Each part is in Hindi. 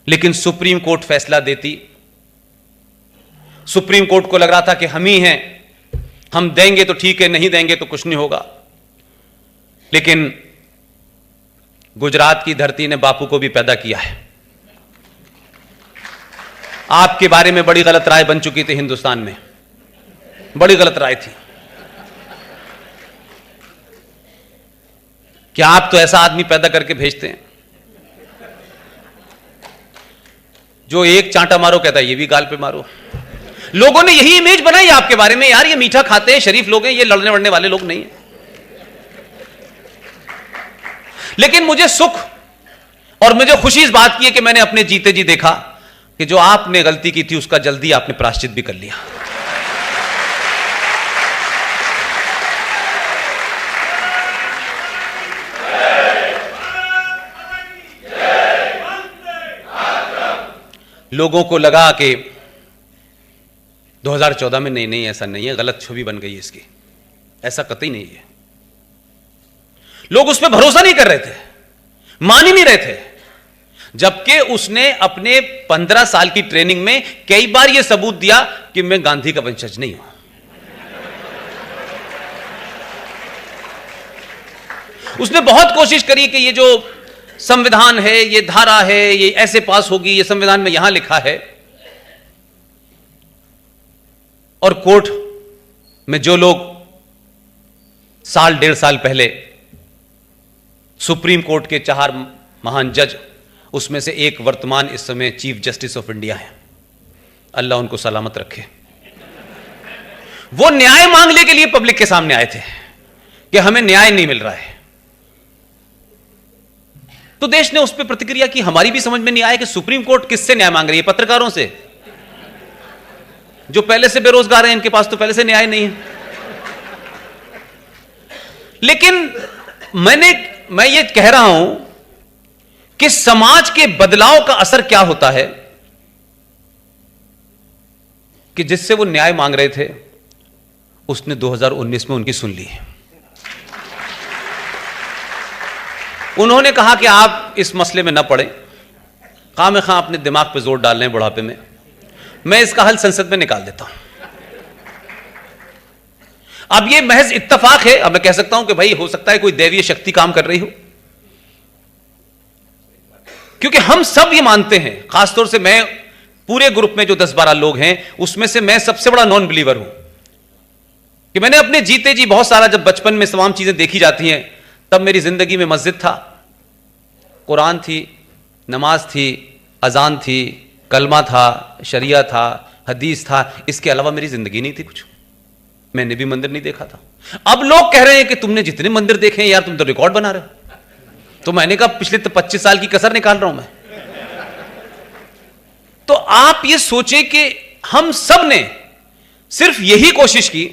लेकिन सुप्रीम कोर्ट फैसला देती। सुप्रीम कोर्ट को लग रहा था कि हम ही हैं, हम देंगे तो ठीक है, नहीं देंगे तो कुछ नहीं होगा। लेकिन गुजरात की धरती ने बापू को भी पैदा किया है। आपके बारे में बड़ी गलत राय बन चुकी थी हिंदुस्तान में, बड़ी गलत राय थी कि आप तो ऐसा आदमी पैदा करके भेजते हैं जो एक चांटा मारो कहता है ये भी गाल पे मारो। लोगों ने यही इमेज बनाई आपके बारे में, यार ये मीठा खाते हैं, शरीफ लोग हैं, ये लड़ने वड़ने वाले लोग नहीं हैं। लेकिन मुझे सुख और मुझे खुशी इस बात की है कि मैंने अपने जीते जी देखा कि जो आपने गलती की थी उसका जल्दी आपने प्रायश्चित भी कर लिया। लोगों को लगा कि 2014 में नहीं ऐसा नहीं है, गलत छवि बन गई इसकी, ऐसा कतई नहीं है। लोग उस पर भरोसा नहीं कर रहे थे, मान ही नहीं रहे थे, जबकि उसने अपने 15 साल की ट्रेनिंग में कई बार यह सबूत दिया कि मैं गांधी का वंशज नहीं हूं। उसने बहुत कोशिश करी कि ये जो संविधान है, ये धारा है, ये ऐसे पास होगी, ये संविधान में यहां लिखा है। और कोर्ट में जो लोग साल 1.5 साल पहले सुप्रीम कोर्ट के 4 महान जज, उसमें से एक वर्तमान इस समय चीफ जस्टिस ऑफ इंडिया है, अल्लाह उनको सलामत रखे, वो न्याय मांगने के लिए पब्लिक के सामने आए थे कि हमें न्याय नहीं मिल रहा है। तो देश ने उस पर प्रतिक्रिया की। हमारी भी समझ में नहीं आया कि सुप्रीम कोर्ट किससे न्याय मांग रही है, पत्रकारों से, जो पहले से बेरोजगार हैं, इनके पास तो पहले से न्याय नहीं है। लेकिन मैं ये कह रहा हूं कि समाज के बदलाव का असर क्या होता है कि जिससे वो न्याय मांग रहे थे उसने 2019 में उनकी सुन ली। उन्होंने कहा कि आप इस मसले में न पड़े, खामखा अपने दिमाग पे जोर डाल रहे हैं बुढ़ापे में, मैं इसका हल संसद में निकाल देता हूं। अब ये महज इत्तेफाक है। अब मैं कह सकता हूं कि भाई हो सकता है कोई दैवीय शक्ति काम कर रही हो, क्योंकि हम सब ये मानते हैं, खासतौर से मैं, पूरे ग्रुप में जो 10-12 लोग हैं उसमें से मैं सबसे बड़ा नॉन बिलीवर हूं कि मैंने अपने जीते जी बहुत सारा, जब बचपन में तमाम चीजें देखी जाती हैं, तब मेरी जिंदगी में मस्जिद था, कुरान थी, नमाज थी, अजान थी, कलमा था, शरिया था, हदीस था, इसके अलावा मेरी जिंदगी नहीं थी कुछ। मैंने भी मंदिर नहीं देखा था। अब लोग कह रहे हैं कि तुमने जितने मंदिर देखे हैं यार, तुम तो रिकॉर्ड बना रहे हो। तो मैंने कहा पिछले 25 साल की कसर निकाल रहा हूं मैं। तो आप ये सोचें कि हम सब ने सिर्फ यही कोशिश की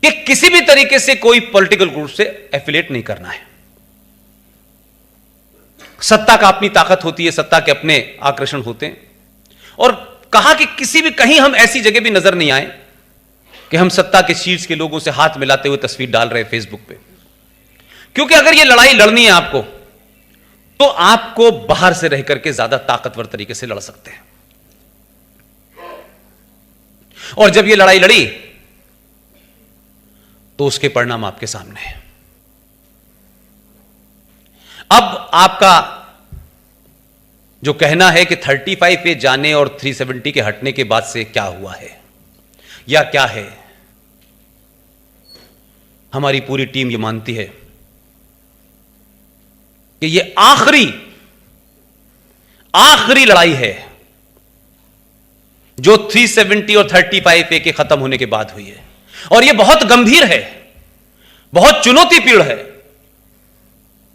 कि किसी भी तरीके से कोई पॉलिटिकल ग्रुप से एफिलिएट नहीं करना है। सत्ता का अपनी ताकत होती है, सत्ता के अपने आकर्षण होते हैं, और कहा कि किसी भी कहीं हम ऐसी जगह भी नजर नहीं आए कि हम सत्ता के शीर्ष के लोगों से हाथ मिलाते हुए तस्वीर डाल रहे हैं फेसबुक पे। क्योंकि अगर यह लड़ाई लड़नी है आपको, तो आपको बाहर से रह करके ज्यादा ताकतवर तरीके से लड़ सकते हैं। और जब यह लड़ाई लड़ी तो उसके परिणाम आपके सामने हैं। अब आपका जो कहना है कि 35 पे जाने और 370 के हटने के बाद से क्या हुआ है या क्या है, हमारी पूरी टीम ये मानती है कि ये आखिरी लड़ाई है जो 370 और 35 के खत्म होने के बाद हुई है। और यह बहुत गंभीर है, बहुत चुनौतीपूर्ण है,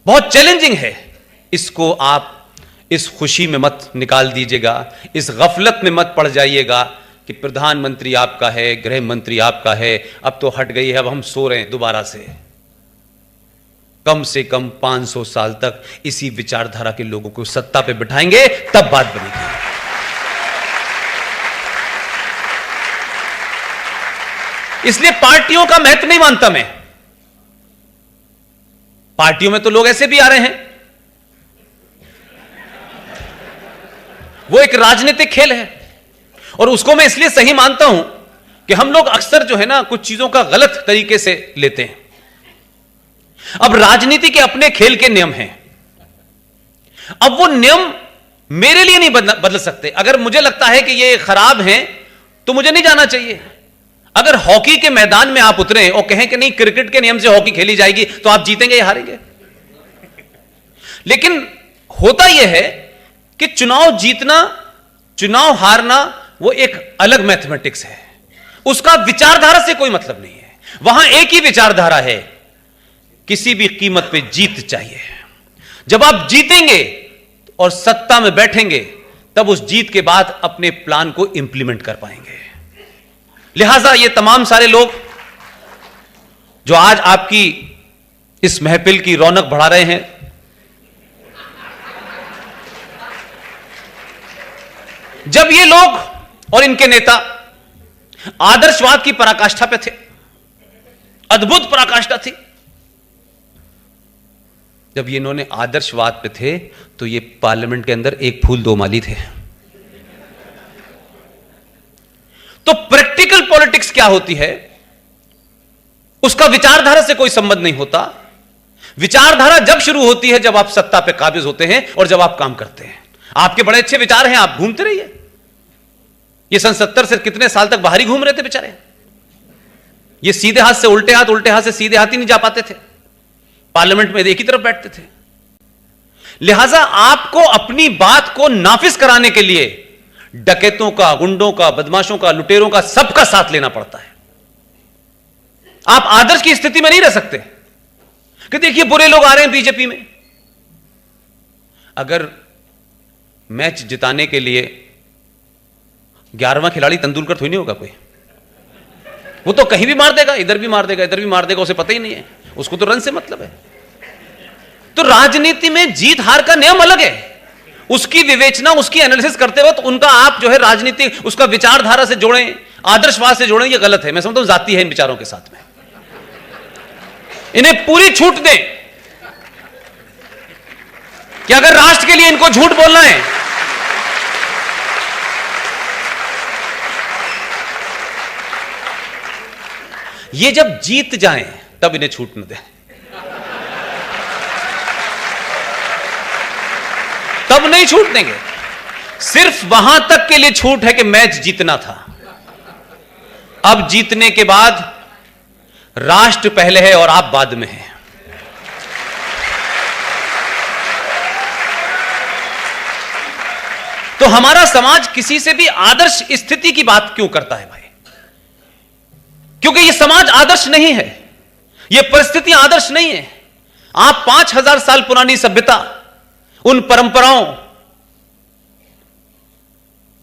बहुत चैलेंजिंग है। इसको आप इस खुशी में मत निकाल दीजिएगा, इस गफलत में मत पड़ जाइएगा कि प्रधानमंत्री आपका है, गृह मंत्री आपका है, अब तो हट गई है, अब हम सो रहे हैं दोबारा से। कम से कम 500 साल तक इसी विचारधारा के लोगों को सत्ता पे बिठाएंगे, तब बात बनेगी। इसलिए पार्टियों का महत्व नहीं मानता मैं। पार्टियों में तो लोग ऐसे भी आ रहे हैं, वो एक राजनीतिक खेल है और उसको मैं इसलिए सही मानता हूं कि हम लोग अक्सर जो है ना कुछ चीजों का गलत तरीके से लेते हैं। अब राजनीति के अपने खेल के नियम हैं। अब वो नियम मेरे लिए नहीं बदल सकते। अगर मुझे लगता है कि ये खराब हैं तो मुझे नहीं जाना चाहिए। अगर हॉकी के मैदान में आप उतरे और कहें कि नहीं क्रिकेट के नियम से हॉकी खेली जाएगी तो आप जीतेंगे या हारेंगे? लेकिन होता यह है कि चुनाव जीतना चुनाव हारना वो एक अलग मैथमेटिक्स है, उसका विचारधारा से कोई मतलब नहीं है। वहां एक ही विचारधारा है, किसी भी कीमत पे जीत चाहिए। जब आप जीतेंगे और सत्ता में बैठेंगे तब उस जीत के बाद अपने प्लान को इंप्लीमेंट कर पाएंगे। लिहाजा ये तमाम सारे लोग जो आज आपकी इस महफिल की रौनक बढ़ा रहे हैं, जब ये लोग और इनके नेता आदर्शवाद की पराकाष्ठा पे थे, अद्भुत पराकाष्ठा थी, जब ये इन्होंने आदर्शवाद पे थे तो ये पार्लियामेंट के अंदर एक फूल दो माली थे। तो प्रैक्टिकल पॉलिटिक्स क्या होती है, उसका विचारधारा से कोई संबंध नहीं होता। विचारधारा जब शुरू होती है जब आप सत्ता पे काबिज होते हैं और जब आप काम करते हैं। आपके बड़े अच्छे विचार हैं, आप घूमते रहिए। ये सन 70 से कितने साल तक बाहर ही घूम रहे थे बेचारे। ये सीधे हाथ से उल्टे हाथ, उल्टे हाथ से सीधे हाथ ही नहीं जा पाते थे। पार्लियामेंट में एक ही तरफ बैठते थे। लिहाजा आपको अपनी बात को नाफिज कराने के लिए डकैतों का, गुंडों का, बदमाशों का, लुटेरों का, सबका साथ लेना पड़ता है। आप आदर्श की स्थिति में नहीं रह सकते कि देखिए बुरे लोग आ रहे हैं बीजेपी में। अगर मैच जिताने के लिए 11वां खिलाड़ी तेंदुलकर थोड़ी नहीं होगा कोई, वो तो कहीं भी मार देगा, इधर भी मार देगा, इधर भी मार देगा, उसे पता ही नहीं है, उसको तो रन से मतलब है। तो राजनीति में जीत हार का नियम अलग है, उसकी विवेचना, उसकी एनालिसिस करते वक्त उनका आप जो है राजनीति उसका विचारधारा से जोड़ें, आदर्शवाद से जोड़ें, ये गलत है। मैं समझता हूं जाती है इन विचारों के साथ में। इन्हें पूरी छूट दें कि अगर राष्ट्र के लिए इनको झूठ बोलना है ये जब जीत जाएं तब इन्हें छूट न दें, तब नहीं छूट देंगे। सिर्फ वहां तक के लिए छूट है कि मैच जीतना था। अब जीतने के बाद राष्ट्र पहले है और आप बाद में हैं। तो हमारा समाज किसी से भी आदर्श स्थिति की बात क्यों करता है भाई? क्योंकि यह समाज आदर्श नहीं है, यह परिस्थितियां आदर्श नहीं है। आप 5000 साल पुरानी सभ्यता, उन परंपराओं,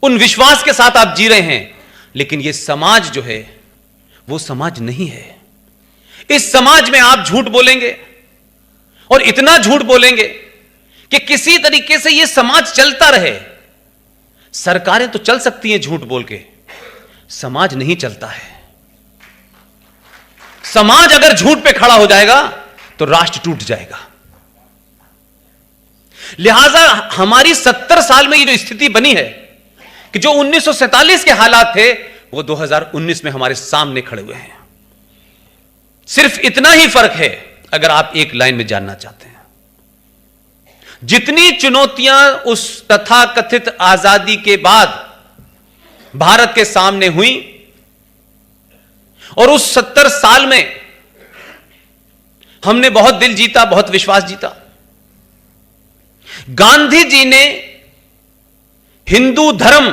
उन विश्वास के साथ आप जी रहे हैं, लेकिन यह समाज जो है वो समाज नहीं है। इस समाज में आप झूठ बोलेंगे और इतना झूठ बोलेंगे कि किसी तरीके से यह समाज चलता रहे। सरकारें तो चल सकती हैं झूठ बोल के, समाज नहीं चलता है। समाज अगर झूठ पे खड़ा हो जाएगा तो राष्ट्र टूट जाएगा। लिहाजा हमारी 70 साल में ये जो स्थिति बनी है कि जो 1947 के हालात थे वो 2019 में हमारे सामने खड़े हुए हैं। सिर्फ इतना ही फर्क है, अगर आप एक लाइन में जानना चाहते हैं। जितनी चुनौतियां उस तथाकथित आजादी के बाद भारत के सामने हुई और उस 70 साल में हमने बहुत दिल जीता, बहुत विश्वास जीता। गांधी जी ने हिंदू धर्म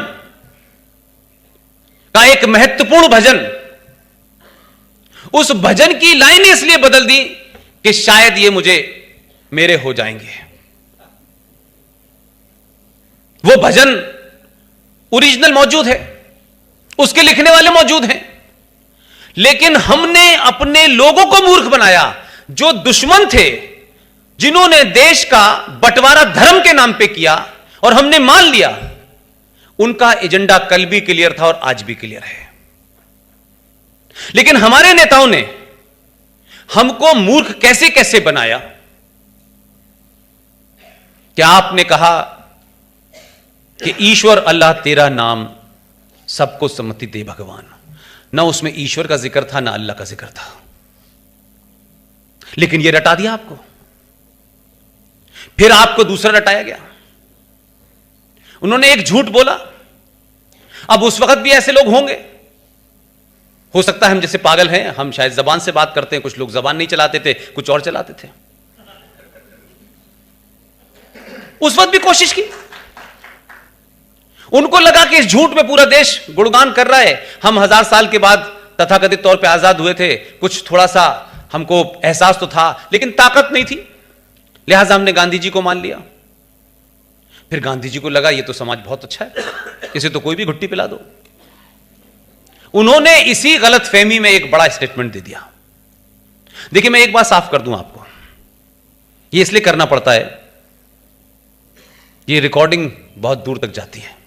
का एक महत्वपूर्ण भजन, उस भजन की लाइन इसलिए बदल दी कि शायद ये मुझे मेरे हो जाएंगे। वो भजन ओरिजिनल मौजूद है, उसके लिखने वाले मौजूद हैं, लेकिन हमने अपने लोगों को मूर्ख बनाया। जो दुश्मन थे, जिन्होंने देश का बंटवारा धर्म के नाम पे किया और हमने मान लिया, उनका एजेंडा कल भी क्लियर था और आज भी क्लियर है। लेकिन हमारे नेताओं ने हमको मूर्ख कैसे कैसे बनाया। क्या आपने कहा कि ईश्वर अल्लाह तेरा नाम सबको सम्मति दे भगवान। ना उसमें ईश्वर का जिक्र था ना अल्लाह का जिक्र था, लेकिन यह रटा दिया आपको। फिर आपको दूसरा रटाया गया, उन्होंने एक झूठ बोला। अब उस वक्त भी ऐसे लोग होंगे, हो सकता है हम जैसे पागल हैं, हम शायद जबान से बात करते हैं, कुछ लोग जबान नहीं चलाते थे, कुछ और चलाते थे। उस वक्त भी कोशिश की, उनको लगा कि इस झूठ में पूरा देश गुणगान कर रहा है, हम 1000 साल के बाद तथाकथित तौर पे आजाद हुए थे, कुछ थोड़ा सा हमको एहसास तो था लेकिन ताकत नहीं थी, लिहाजा हमने गांधी जी को मान लिया। फिर गांधी जी को लगा ये तो समाज बहुत अच्छा है, इसे तो कोई भी घुट्टी पिला दो। उन्होंने इसी गलत फहमी में एक बड़ा स्टेटमेंट दे दिया। देखिए मैं एक बात साफ कर दूं आपको, ये इसलिए करना पड़ता है, ये रिकॉर्डिंग बहुत दूर तक जाती है।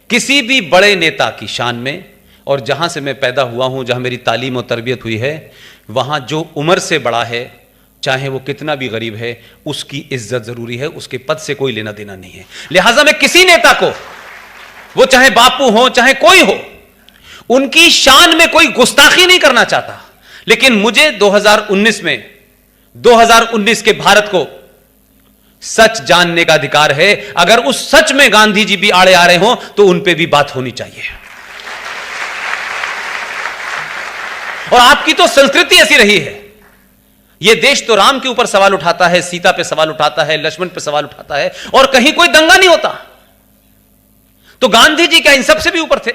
किसी भी बड़े नेता की शान में, और जहां से मैं पैदा हुआ हूं, जहां मेरी तालीम और तरबियत हुई है, वहां जो उम्र से बड़ा है, चाहे वो कितना भी गरीब है, उसकी इज्जत जरूरी है, उसके पद से कोई लेना देना नहीं है। लिहाजा मैं किसी नेता को, वो चाहे बापू हो चाहे कोई हो, उनकी शान में कोई गुस्ताखी नहीं करना चाहता, लेकिन मुझे 2019 के भारत को सच जानने का अधिकार है। अगर उस सच में गांधी जी भी आड़े आ रहे हो तो उन पे भी बात होनी चाहिए। और आपकी तो संस्कृति ऐसी रही है, यह देश तो राम के ऊपर सवाल उठाता है, सीता पे सवाल उठाता है, लक्ष्मण पे सवाल उठाता है, और कहीं कोई दंगा नहीं होता। तो गांधी जी क्या इन सबसे भी ऊपर थे?